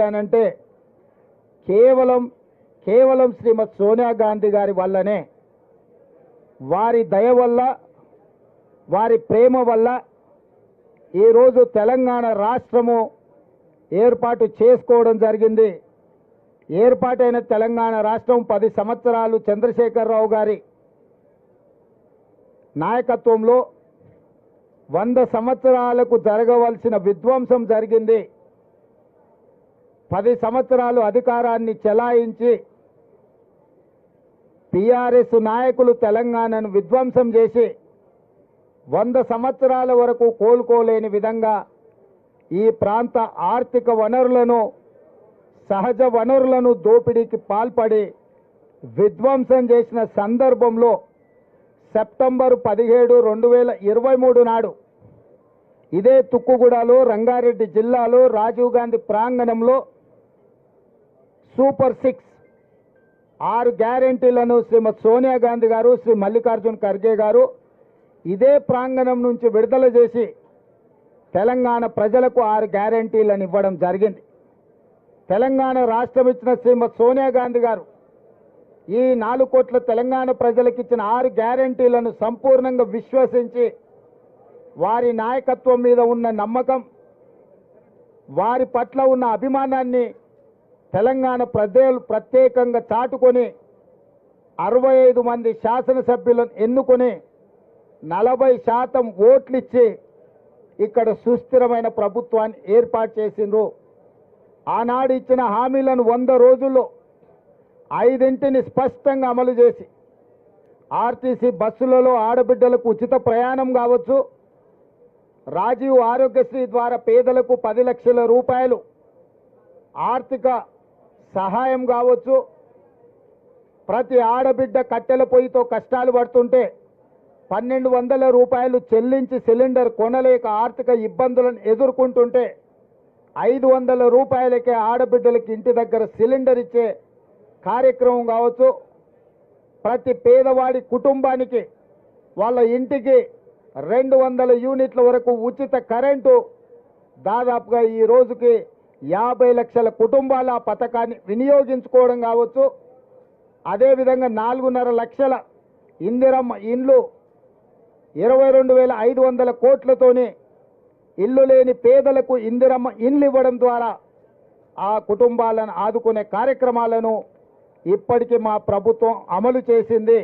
అనంటే కేవలం శ్రీమతి సోనియా గాంధీ గారి వల్లనే, వారి దయ వల్ల, వారి ప్రేమ వల్ల ఈరోజు తెలంగాణ రాష్ట్రము ఏర్పాటు చేసుకోవడం జరిగింది. ఏర్పాటైన తెలంగాణ రాష్ట్రం 10 సంవత్సరాలు చంద్రశేఖరరావు గారి నాయకత్వంలో 100 సంవత్సరాలకు జరగవలసిన విధ్వంసం జరిగింది. 10 సంవత్సరాలు అధికారాన్ని చెలాయించి టీఆర్ఎస్ నాయకులు తెలంగాణను విధ్వంసం చేసి 100 సంవత్సరాల వరకు కోలుకోలేని విధంగా ఈ ప్రాంత ఆర్థిక వనరులను, సహజ వనరులను దోపిడీకి పాల్పడి విధ్వంసం చేసిన సందర్భంలో సెప్టెంబర్ 17, 2023 నాడు ఇదే తుక్కుగూడలో, రంగారెడ్డి జిల్లాలో రాజీవ్ గాంధీ ప్రాంగణంలో సూపర్ 6 గ్యారెంటీలను శ్రీమతి సోనియా గాంధీ గారు, శ్రీ మల్లికార్జున్ ఖర్గే గారు ఇదే ప్రాంగణం నుంచి విడుదల చేసి తెలంగాణ ప్రజలకు 6 గ్యారెంటీలను ఇవ్వడం జరిగింది. తెలంగాణ రాష్ట్రం ఇచ్చిన శ్రీమతి సోనియా గాంధీ గారు ఈ 4 కోట్ల తెలంగాణ ప్రజలకు ఇచ్చిన 6 గ్యారెంటీలను సంపూర్ణంగా విశ్వసించి, వారి నాయకత్వం మీద ఉన్న నమ్మకం, వారి పట్ల ఉన్న అభిమానాన్ని తెలంగాణ ప్రజలు ప్రత్యేకంగా చాటుకొని 65 మంది శాసనసభ్యులను ఎన్నుకొని 40% ఓట్లిచ్చి ఇక్కడ సుస్థిరమైన ప్రభుత్వాన్ని ఏర్పాటు చేసిండ్రు. ఆనాడు ఇచ్చిన హామీలను 100 రోజుల్లో 5 స్పష్టంగా అమలు చేసి, ఆర్టీసీ బస్సులలో ఆడబిడ్డలకు ఉచిత ప్రయాణం కావచ్చు, రాజీవ్ ఆరోగ్యశ్రీ ద్వారా పేదలకు 10 లక్షల రూపాయలు ఆర్థిక సహాయం కావచ్చు, ప్రతి ఆడబిడ్డ కట్టెల పొయ్యితో కష్టాలు పడుతుంటే 1200 రూపాయలు చెల్లించి సిలిండర్ కొనలేక ఆర్థిక ఇబ్బందులను ఎదుర్కొంటుంటే 500 రూపాయలకే ఆడబిడ్డలకి ఇంటి దగ్గర సిలిండర్ ఇచ్చే కార్యక్రమం కావచ్చు, ప్రతి పేదవాడి కుటుంబానికి వాళ్ళ ఇంటికి 200 యూనిట్ల వరకు ఉచిత కరెంటు, దాదాపుగా ఈ రోజుకి 50 లక్షల కుటుంబాల ఆ పథకాన్ని వినియోగించుకోవడం కావచ్చు. అదేవిధంగా 4.5 లక్షల ఇందిరమ్మ ఇండ్లు, 22,500 కోట్లతోని ఇల్లు లేని పేదలకు ఇందిరమ్మ ఇండ్లు ఇవ్వడం ద్వారా ఆ కుటుంబాలను ఆదుకునే కార్యక్రమాలను ఇప్పటికీ మా ప్రభుత్వం అమలు చేసింది.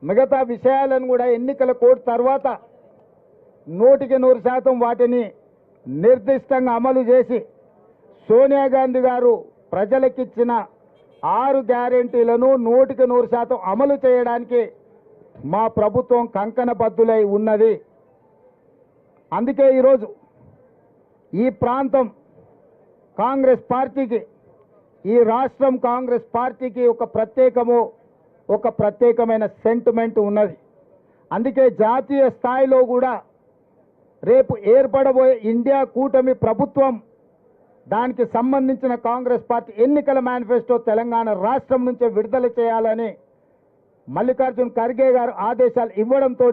మిగతా విషయాలను కూడా ఎన్నికల కోడ్ తర్వాత 100% వాటిని నిర్దిష్టంగా అమలు చేసి సోనియా గాంధీ గారు ప్రజలకిచ్చిన 6 గ్యారెంటీలను 100% అమలు చేయడానికి మా ప్రభుత్వం కంకణబద్ధులై ఉన్నది. అందుకే ఈరోజు ఈ ప్రాంతం కాంగ్రెస్ పార్టీకి, ఈ రాష్ట్రం కాంగ్రెస్ పార్టీకి ఒక ప్రత్యేకమైన సెంటిమెంట్ ఉన్నది. అందుకే జాతీయ స్థాయిలో కూడా రేపు ఏర్పడబోయే ఇండియా కూటమి ప్రభుత్వం, దానికి సంబంధించిన కాంగ్రెస్ పార్టీ ఎన్నికల మేనిఫెస్టో తెలంగాణ రాష్ట్రం నుంచే విడుదల చేయాలని మల్లికార్జున్ ఖర్గే గారు ఆదేశాలు ఇవ్వడంతో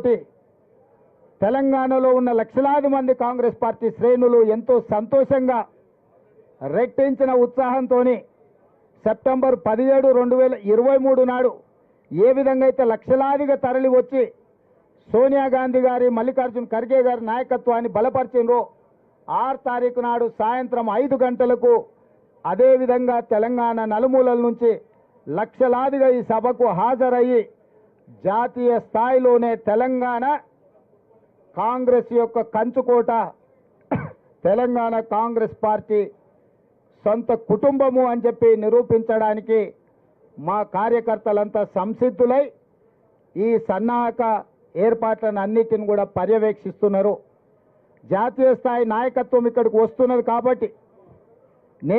తెలంగాణలో ఉన్న లక్షలాది మంది కాంగ్రెస్ పార్టీ శ్రేణులు ఎంతో సంతోషంగా, రెట్టించిన ఉత్సాహంతో సెప్టెంబర్ 17, 2023 నాడు ఏ విధంగా అయితే లక్షలాదిగా తరలి వచ్చి సోనియా గాంధీ గారి, మల్లికార్జున్ ఖర్గే గారి నాయకత్వాన్ని బలపరిచినరో 6 తారీఖు నాడు సాయంత్రం 5 గంటలకు అదేవిధంగా తెలంగాణ నలుమూలల నుంచి లక్షలాదిగా ఈ సభకు హాజరయ్యి జాతీయ స్థాయిలోనే తెలంగాణ కాంగ్రెస్ యొక్క కంచుకోట, తెలంగాణ కాంగ్రెస్ పార్టీ సొంత కుటుంబము అని చెప్పి నిరూపించడానికి మా కార్యకర్తలంతా సంసిద్ధులై ఈ సన్నాహక ఏర్పాట్లను అన్నిటిని కూడా పర్యవేక్షిస్తున్నారు. జాతీయ స్థాయి నాయకత్వం ఇక్కడికి వస్తున్నది కాబట్టి నేను